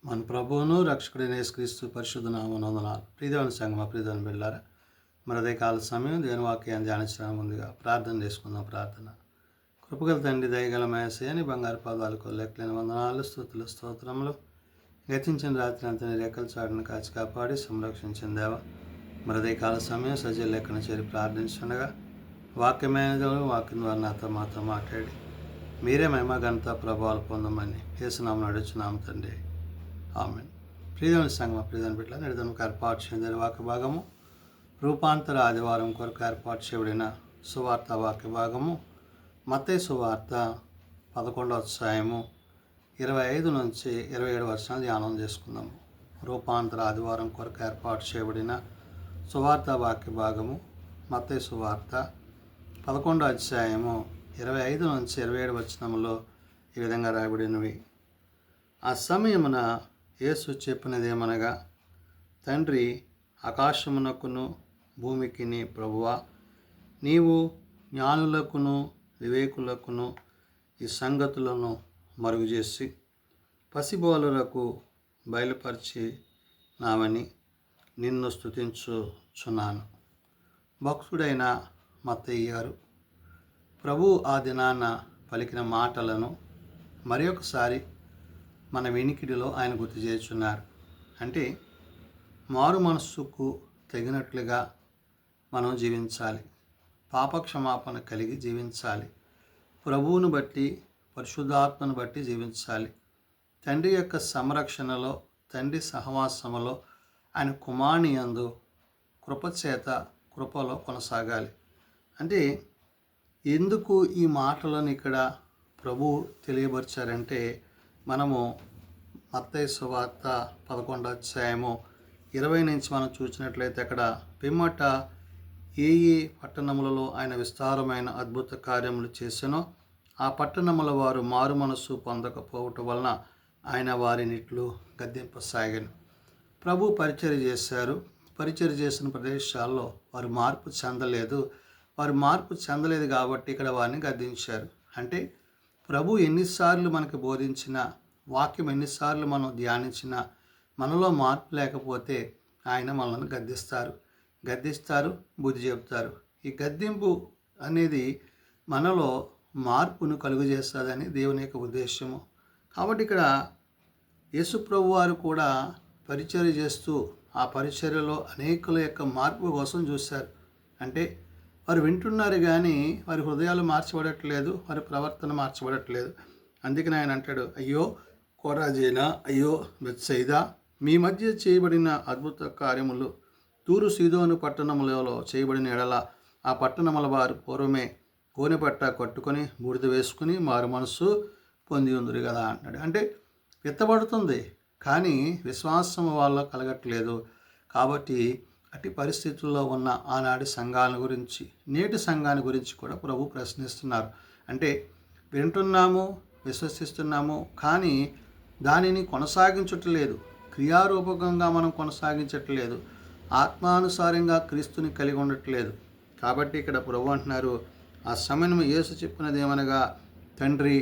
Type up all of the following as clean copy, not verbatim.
మన ప్రభువును రక్షకుడైన యేసుక్రీస్తు పరిశుద్ధ నామమున వందనాలు. ప్రియదేవుని సంగమ ప్రియదేవుని బిడ్డలారా, మరి అదే కాల సమయం దేవుని వాక్యాన్ని ధ్యానించడానికి ముందుగా ప్రార్థన చేసుకుందాం. ప్రార్థన. కృపగల తండ్రి, దయగల యేసయ్య, నీ బంగారు పాదాలకు లెక్కలేని వందనాలు, స్తుతులు, స్తోత్రములు. గతించిన రాత్రి అంతా నీ రెక్కల చాటును కాచి కాపాడి సంరక్షించిన దేవ, మరి అదే కాల సమయం సజీవ లెక్కన చేరి ప్రార్థించుండగా వాక్యమైన వాక్యం ద్వారా నాతో మాతో మాట్లాడి మీరే మహిమ ఘనత ప్రభావాలు పొందమని యేసునామమున అడుగుచున్నాము తండ్రి. ఆమేన్. ప్రియదేవుని సంగమ ప్రియదేవుని బిడ్డలారా, నేడు ఏర్పాటు చేయబడిన వాక్య భాగము రూపాంతర ఆదివారం కొరకు ఏర్పాటు చేయబడిన సువార్త వాక్య భాగము మత్తయి సువార్త 11వ అధ్యాయము 25 నుంచి 27 వచనాలు ధ్యానం చేసుకుందాము. రూపాంతర ఆదివారం కొరకు ఏర్పాటు చేయబడిన సువార్త వాక్య భాగము మత్తయి సువార్త 11వ అధ్యాయము 25 నుంచి 27 వచనములో ఈ విధంగా రాయబడినవి. ఆ సమయమున యేసు చెప్పినదేమనగా, తండ్రి, ఆకాశమునకును భూమికిని ప్రభువా, నీవు జ్ఞానులకును వివేకులకును ఈ సంగతులను మరుగుచేసి పసిబోలులకు బయలుపరిచి నావని నిన్ను స్తుతించుచున్నాను. భక్తుడైన మత్తయి గారు ప్రభు ఆ దినాన పలికిన మాటలను మరి ఒకసారి మన వెనికిడిలో ఆయన గుర్తు చేస్తున్నారు. అంటే మారు మనస్సుకు తగినట్లుగా మనం జీవించాలి, పాపక్షమాపణ కలిగి జీవించాలి, ప్రభువును బట్టి పరిశుద్ధాత్మను బట్టి జీవించాలి, తండ్రి యొక్క సంరక్షణలో, తండ్రి సహవాసములో, ఆయన కుమారుని యందు కృపచేత కృపలో కొనసాగాలి. అంటే ఎందుకు ఈ మాటలను ఇక్కడ ప్రభు తెలియపరిచారంటే, మనము మత్తయి సువార్త 11వ అధ్యాయము 20 నుంచి మనం చూసినట్లయితే అక్కడ పిమ్మట ఏ పట్టణములలో ఆయన విస్తారమైన అద్భుత కార్యములు చేసినో ఆ పట్టణముల వారు మారు మనస్సు పొందకపోవటం వలన ఆయన వారినిట్లు గద్దింపసాగాను. ప్రభు పరిచర్య చేశారు. పరిచర్య చేసిన ప్రదేశాల్లో వారు మార్పు చెందలేదు కాబట్టి ఇక్కడ వారిని గద్దించారు. అంటే ప్రభు ఎన్నిసార్లు మనకు బోధించిన వాక్యం, ఎన్నిసార్లు మనం ధ్యానించిన మనలో మార్పు లేకపోతే ఆయన మనల్ని గద్దిస్తారు, బుద్ధి చెప్తారు. ఈ గద్దింపు అనేది మనలో మార్పును కలుగజేస్తుందని దేవుని యొక్క ఉద్దేశము. కాబట్టి ఇక్కడ యేసు ప్రభు వారు కూడా పరిచర్య చేస్తూ ఆ పరిచర్యలో అనేకుల యొక్క మార్పు కోసం చూశారు. అంటే వారు వింటున్నారు కానీ వారి హృదయాలు మార్చబడట్లేదు, వారి ప్రవర్తన మార్చబడట్లేదు. అందుకని ఆయన అంటాడు, అయ్యో కొరాజీనా, అయ్యో బెత్సయిదా, మీ మధ్య చేయబడిన అద్భుత కార్యములు తూరు సీదోను పట్టణములలో చేయబడిన ఎడల ఆ పట్టణముల వారు పూర్వమే గోనెపట్ట కట్టుకొని బూడిద వేసుకుని మారు మనస్సు పొంది ఉందిరి కదా అంటాడు. అంటే ఎత్తబడుతుంది కానీ విశ్వాసం వాళ్ళ కలగట్లేదు. కాబట్టి అట్టి పరిస్థితుల్లో ఉన్న ఆనాటి సంఘాల గురించి, నేటి సంఘాన్ని గురించి కూడా ప్రభు ప్రశ్నిస్తున్నారు. అంటే వింటున్నాము, విశ్వసిస్తున్నాము, కానీ దానిని కొనసాగించట్లేదు, క్రియారూపకంగా మనం కొనసాగించట్లేదు, ఆత్మానుసారంగా క్రీస్తుని కలిగి ఉండట్లేదు. కాబట్టి ఇక్కడ ప్రభు అంటున్నారు, ఆ సమయం యేసు చెప్పినది ఏమనగా, తండ్రి,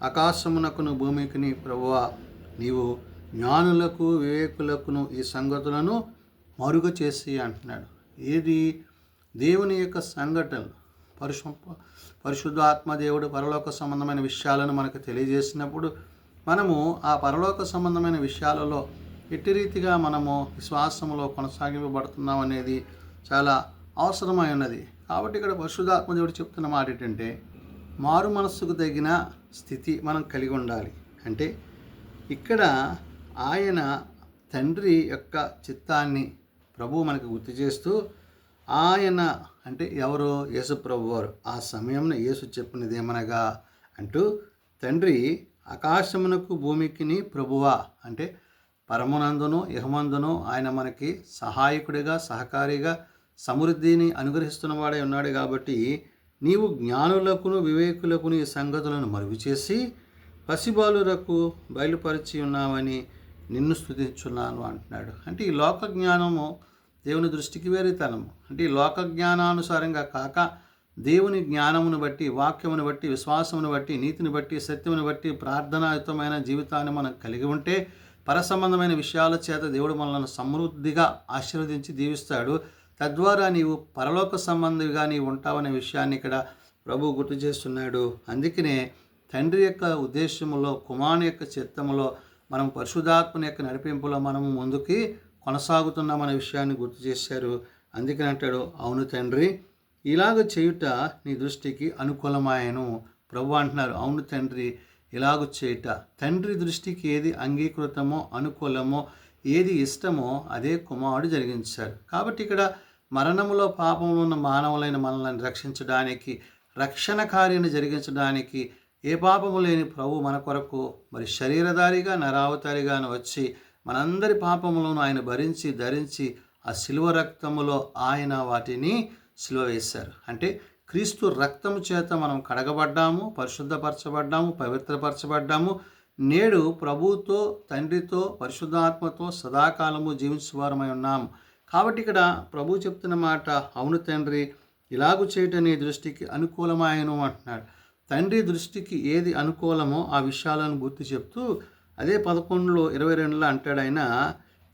ఆకాశమునకును భూమికిని ప్రభువా, నీవు జ్ఞానులకు వివేకులకును ఈ సంగతులను మరుగు చేసి అంటున్నాడు. ఏది? దేవుని యొక్క సంఘటనలు, పరిశుద్ధాత్మ దేవుడు పరలోక సంబంధమైన విషయాలను మనకు తెలియజేసినప్పుడు మనము ఆ పరలోక సంబంధమైన విషయాలలో ఎట్టి రీతిగా మనము విశ్వాసంలో కొనసాగింపబడుతున్నాం అనేది చాలా అవసరమై ఉన్నది. కాబట్టి ఇక్కడ పరిశుద్ధాత్మ దేవుడు చెప్తున్న మాట ఏంటంటే, మారు మనస్సుకు తగిన స్థితి మనం కలిగి ఉండాలి. అంటే ఇక్కడ ఆయన తండ్రి యొక్క చిత్తాన్ని ప్రభు మనకు గుర్తు చేస్తూ, ఆయన అంటే ఎవరు? యేసు ప్రభు వారు. ఆ సమయంలో యేసు చెప్పినది ఏమనగా అంటూ, తండ్రి, ఆకాశమునకు భూమికిని ప్రభువా, అంటే పరమునందును ఇహమందును ఆయన మనకి సహాయకుడిగా, సహకారిగా, సమృద్ధిని అనుగ్రహిస్తున్నవాడై ఉన్నాడు. కాబట్టి నీవు జ్ఞానులకును వివేకులకును ఈ సంగతులను మరుగు చేసి పసిబాలురకు బయలుపరిచి ఉన్నావని నిన్ను స్తుతించున్నాను అంటున్నాడు. అంటే ఈ లోక జ్ఞానము దేవుని దృష్టికి వేరేతనము. అంటే ఈ లోక జ్ఞానానుసారంగా కాక దేవుని జ్ఞానమును బట్టి, వాక్యమును బట్టి, విశ్వాసమును బట్టి, నీతిని బట్టి, సత్యమును బట్టి ప్రార్థనాయుతమైన జీవితాన్ని మనం కలిగి ఉంటే పరసంబంధమైన విషయాల చేత దేవుడు మనల్ని సమృద్ధిగా ఆశీర్వదించి దీవిస్తాడు. తద్వారా నీవు పరలోక సంబంధిగా నీవు ఉంటావనే విషయాన్ని ఇక్కడ ప్రభు గుర్తు చేస్తున్నాడు. అందుకనే తండ్రి యొక్క ఉద్దేశంలో, కుమారుని యొక్క చిత్తములో, మనం పరిశుద్ధాత్మని యొక్క నడిపింపులో మనము ముందుకి కొనసాగుతున్నామనే విషయాన్ని గుర్తు చేశారు. అందుకని అంటాడు, అవును తండ్రి, ఇలాగ చేయుట నీ దృష్టికి అనుకూలమాయను. ప్రభు అంటున్నారు, అవును తండ్రి, ఇలాగ చేయుట తండ్రి దృష్టికి ఏది అంగీకృతమో, అనుకూలమో, ఏది ఇష్టమో అదే కుమారుడు జరిగించాడు. కాబట్టి ఇక్కడ మరణములో పాపంలో ఉన్న మానవులైన మనల్ని రక్షించడానికి, రక్షణ కార్యాన్ని జరిగించడానికి ఏ పాపము లేని ప్రభు మన కొరకు మరి శరీరధారిగా, నరావతారిగాను వచ్చి మనందరి పాపములను ఆయన భరించి ధరించి ఆ శిలువ రక్తములో ఆయన వాటిని సిలువ వేశారు. అంటే క్రీస్తు రక్తము చేత మనం కడగబడ్డాము, పరిశుద్ధపరచబడ్డాము, పవిత్రపరచబడ్డాము. నేడు ప్రభువుతో, తండ్రితో, పరిశుద్ధాత్మతో సదాకాలము జీవించేవారమై ఉన్నాము. కాబట్టి ఇక్కడ ప్రభు చెప్తున్న మాట, అవును తండ్రి, ఇలాగు చేయటం నీ దృష్టికి అనుకూలమాయను అంటున్నాడు. తండ్రి దృష్టికి ఏది అనుకూలమో ఆ విషయాలను గుర్తు చెప్తూ అదే 11:22 అంటాడు ఆయన,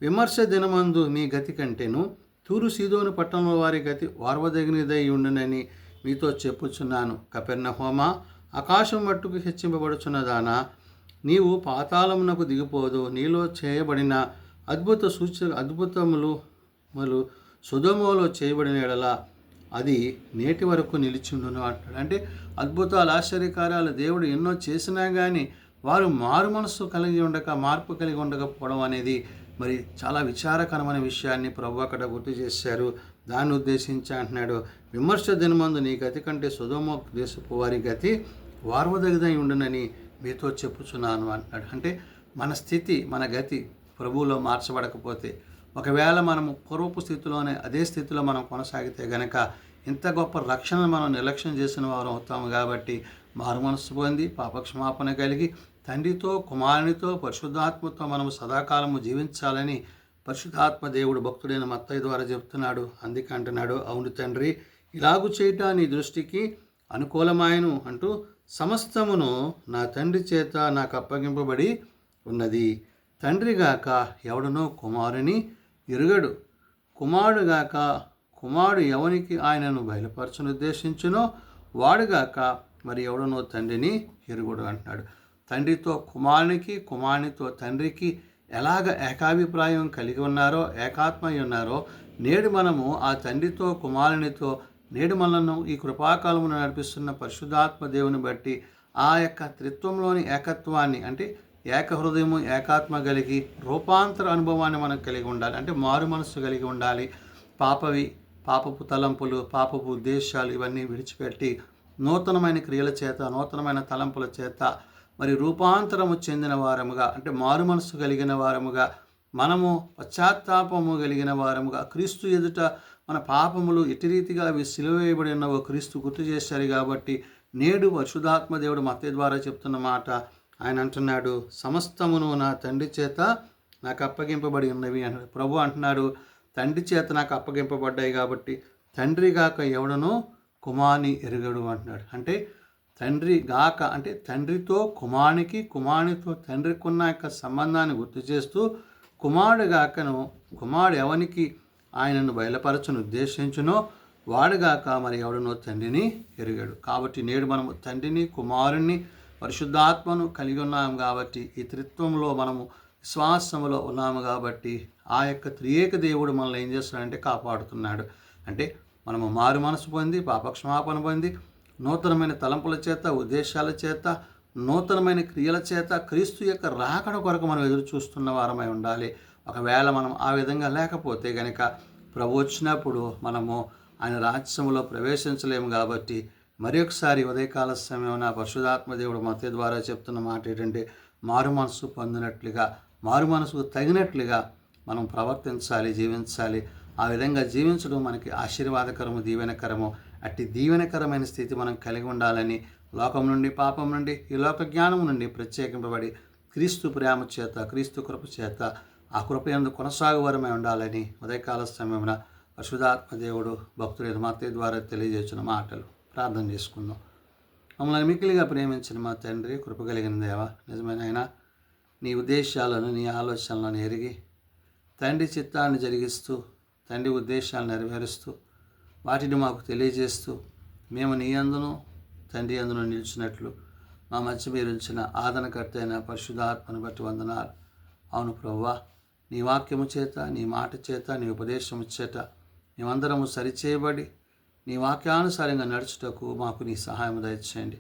విమర్శ దినమందు నీ గతి కంటేను తూరు సీదోను పట్టణంలో వారి గతి వార్వదగినదై ఉండునని మీతో చెప్పుచున్నాను. కపెర్నహూమ, ఆకాశం మట్టుకు హెచ్చింపబడుచున్నదానా, నీవు పాతాళమునకు దిగిపోదు. నీలో చేయబడిన అద్భుతములు సొదొమలో చేయబడిన ఎడల అది నేటి వరకు నిలిచిండును అంటాడు. అంటే అద్భుతాలు, ఆశ్చర్యకార్యాలు దేవుడు ఎన్నో చేసినా కానీ వారు మార్పు కలిగి ఉండకపోవడం అనేది మరి చాలా విచారకరమైన విషయాన్ని ప్రభు అక్కడ గుర్తు చేశారు. దాన్ని ఉద్దేశించి అంటున్నాడు, విమర్శ దినమందు నీ గతి కంటే సొదొమ దేశపు వారి గతి వార్వదగిదై ఉండునని మీతో చెప్పుచున్నాను అంటున్నాడు. అంటే మన స్థితి, మన గతి ప్రభువులో మార్చబడకపోతే, ఒకవేళ మనము పూర్వపు స్థితిలోనే అదే స్థితిలో మనం కొనసాగితే గనక ఇంత గొప్ప రక్షణను మనం నిర్లక్ష్యం చేసిన వారు అవుతాము. కాబట్టి మారు మనస్సు పొంది పాపక్షమాపణ కలిగి తండ్రితో, కుమారునితో, పరిశుద్ధాత్మతో మనము సదాకాలము జీవించాలని పరిశుద్ధాత్మ దేవుడు భక్తుడైన మత్తయి ద్వారా చెప్తున్నాడు. అందుకే అంటున్నాడు, అవును తండ్రి, ఇలాగు చేయట నీ దృష్టికి అనుకూలమాయను అంటూ సమస్తమును నా తండ్రి చేత నాకు అప్పగింపబడి ఉన్నది. తండ్రిగాక ఎవడనో కుమారుని ఎరుగడు, కుమారుడుగాక కుమారుడు ఎవనికి ఆయనను బయలుపరచను ఉద్దేశించునో వాడుగాక మరి ఎవడనో తండ్రిని ఎరుగుడు అంటున్నాడు. తండ్రితో కుమారునికి, కుమారునితో తండ్రికి ఎలాగ ఏకాభిప్రాయం కలిగి ఉన్నారో, ఏకాత్మై ఉన్నారో, నేడు మనము ఆ తండ్రితో, కుమారునితో, నేడు మనను ఈ కృపాకాలమును నడిపిస్తున్న పరిశుద్ధాత్మ దేవుని బట్టి ఆ యొక్క త్రిత్వంలోని ఏకత్వాన్ని, అంటే ఏక హృదయము, ఏకాత్మ కలిగి రూపాంతర అనుభవాన్ని మనం కలిగి ఉండాలి. అంటే మారు మనస్సు కలిగి ఉండాలి. పాపపు తలంపులు, పాపపు ఉద్దేశాలు ఇవన్నీ విడిచిపెట్టి నూతనమైన క్రియల చేత, నూతనమైన తలంపుల చేత మరి రూపాంతరము చెందిన వారముగా, అంటే మారు మనస్సు కలిగిన వారముగా, మనము పశ్చాత్తాపము కలిగిన వారముగా, క్రీస్తు ఎదుట మన పాపములు ఎట్టి రీతిగా అవి సిలువ వేయబడి ఉన్నవో క్రీస్తు గుర్తు చేశారు. కాబట్టి నేడు పరిశుద్ధాత్మ దేవుడు మత్తయి ద్వారా చెప్తున్న మాట, ఆయన అంటున్నాడు, సమస్తమును నా తండ్రి చేత నాకు అప్పగింపబడి ఉన్నవి అన్నాడు. ప్రభు అంటున్నాడు, తండ్రి చేత నాకు అప్పగింపబడ్డాయి కాబట్టి తండ్రి గాక ఎవడనో కుమారుని ఎరుగడు అంటున్నాడు. అంటే తండ్రి గాక అంటే తండ్రితో కుమారునికి, కుమారునితో తండ్రికి ఉన్న యొక్క సంబంధాన్ని గుర్తు చేస్తూ, కుమారుడు గాకను కుమారుడు ఎవనికి ఆయనను బయలుపరచను ఉద్దేశించునో వాడుగాక మరి ఎవడనో తండ్రిని ఎరుగడు. కాబట్టి నేడు మనము తండ్రిని, కుమారుణ్ణి, పరిశుద్ధాత్మను కలిగి ఉన్నాము. కాబట్టి ఈ త్రిత్వంలో మనము విశ్వాసములో ఉన్నాము. కాబట్టి ఆ యొక్క త్రియేక దేవుడు మనల్ని ఏం చేస్తున్నాడంటే కాపాడుతున్నాడు. అంటే మనము మారు మనసు పొంది, పాపక్షమాపణ పొంది, నూతనమైన తలంపుల చేత, ఉద్దేశాల చేత, నూతనమైన క్రియల చేత క్రీస్తు యొక్క రాకడ కొరకు మనం ఎదురు చూస్తున్న వారమై ఉండాలి. ఒకవేళ మనం ఆ విధంగా లేకపోతే గనక ప్రభు వచ్చినప్పుడు మనము ఆయన రాజ్యములో ప్రవేశించలేము. కాబట్టి మరి ఒకసారి ఉదయకాల సమయం పరిశుధాత్మ దేవుడు మత్తయి ద్వారా చెప్తున్న మాట ఏంటంటే, మారు మనసు పొందినట్లుగా, మారు మనసుకు తగినట్లుగా మనం ప్రవర్తించాలి, జీవించాలి. ఆ విధంగా జీవించడం మనకి ఆశీర్వాదకరము, దీవెనకరము. అట్టి దీవెనకరమైన స్థితి మనం కలిగి ఉండాలని, లోకం నుండి, పాపం నుండి, ఈ లోక జ్ఞానం నుండి ప్రత్యేకింపబడి క్రీస్తు ప్రేమ చేత, క్రీస్తు కృప చేత ఆ కృప యందు కొనసాగువారమై ఉండాలని ఉదయకాల సమయమున పరిశుద్ధాత్మ దేవుడు భక్తుడైన మత్తయి ద్వారా తెలియజేసిన మాటలు ప్రార్థన చేసుకుందాం. మమ్మల్ని మిక్కిలిగా ప్రేమించిన మా తండ్రి, కృప కలిగిన దేవ, నిజమైన ఆయన నీ ఉద్దేశాలను, నీ ఆలోచనలను ఎరిగి తండ్రి చిత్తాన్ని జరిగిస్తూ, తండ్రి ఉద్దేశాలను నెరవేరుస్తూ, వాటిని మాకు తెలియజేస్తూ, మేము నీ యందును తండ్రి యందును నిలిచినట్లు మా మధ్య మీరు ఉంచిన ఆదరణకర్త అయిన పరిశుద్ధాత్మను బట్టి వందనాలు. అవును ప్రభువా, నీ వాక్యము చేత, నీ మాట చేత, నీ ఉపదేశము చేత మేమందరము సరిచేయబడి నీ వాక్యానుసారంగా నడుచుటకు మాకు నీ సహాయం దయచేయండి.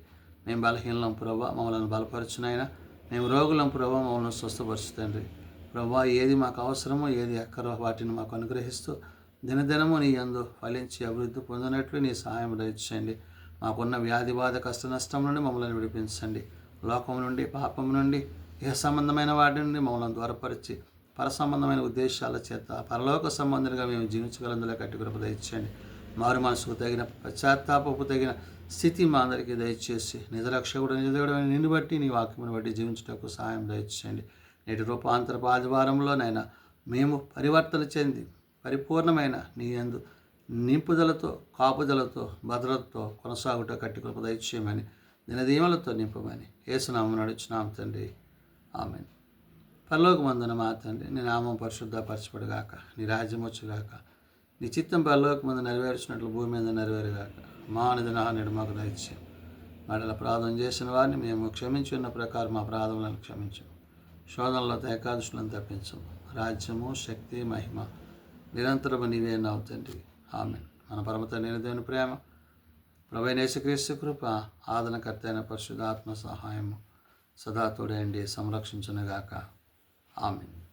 మేము బలహీనం ప్రభువా, మమ్మల్ని బలపరచునైనా. మేము రోగులం ప్రభువా, మమ్మల్ని స్వస్థపరుచుతండ్రి. ప్రభువా, ఏది మాకు అవసరమో, ఏది ఎక్కరో వాటిని మాకు అనుగ్రహిస్తూ దినదినము నీ యందు ఫలించి అభివృద్ధి పొందినట్లు నీ సహాయం దయచేయండి. మాకున్న వ్యాధి బాధ కష్ట నష్టం నుండి మమ్మల్ని విడిపించండి. లోకం నుండి, పాపం నుండి, ఇహ సంబంధమైన వాటి నుండి మమ్మల్ని దూరపరిచి పర సంబంధమైన ఉద్దేశాల చేత పరలోక సంబంధులుగా మేము జీవించగలందులో కట్టి కృప దయచేయండి. మారు మనసుకు తగిన పశ్చాత్తాపపు తగిన స్థితి మా అందరికీ దయచేసి నిజరక్షకుడు నిజదేవుడు నిన్ను బట్టి నీ వాక్యమును బట్టి జీవించుటకు సహాయం దయచేయండి. నేటి రూపాంతరపు ఆదివారంలోనైనా మేము పరివర్తన చెంది పరిపూర్ణమైన నీ యందు నింపుదలతో, కాపుదలతో, భద్రతతో కొనసాగుట కట్టి కృప దయచేయమని దినదీవలతో నింపమని యేసునామమున నడుచున్నాం తండ్రి. ఆమేన్. పరలోకమందున మా తండ్రి, నీ నామం పరిశుద్ధపరచబడుగాక, నీ రాజ్యం వచ్చుగాక, నీ చిత్తం పరలోకమందు నెరవేర్చినట్లు భూమి మీద నెరవేరుగాక. మా అనుదిన ఆహారము మాకు దయచేయండి. మరల ప్రార్థన చేసిన వారిని మేము క్షమించున్న ప్రకారం మా ప్రార్థనలను క్షమించము. శోధనలో ఏకాదశులను తప్పించము. రాజ్యము, శక్తి, మహిమ నిరంతరము నీవే నావు తండ్రి. ఆమేన్. మన పరమ తండ్రి దేవుని ప్రేమ, ప్రభువైన యేసుక్రీస్తు కృప, ఆదరణకర్త అయిన పరిశుద్ధాత్మ సహాయము సదా తోడేండి సంరక్షించునుగాక. ఆమేన్.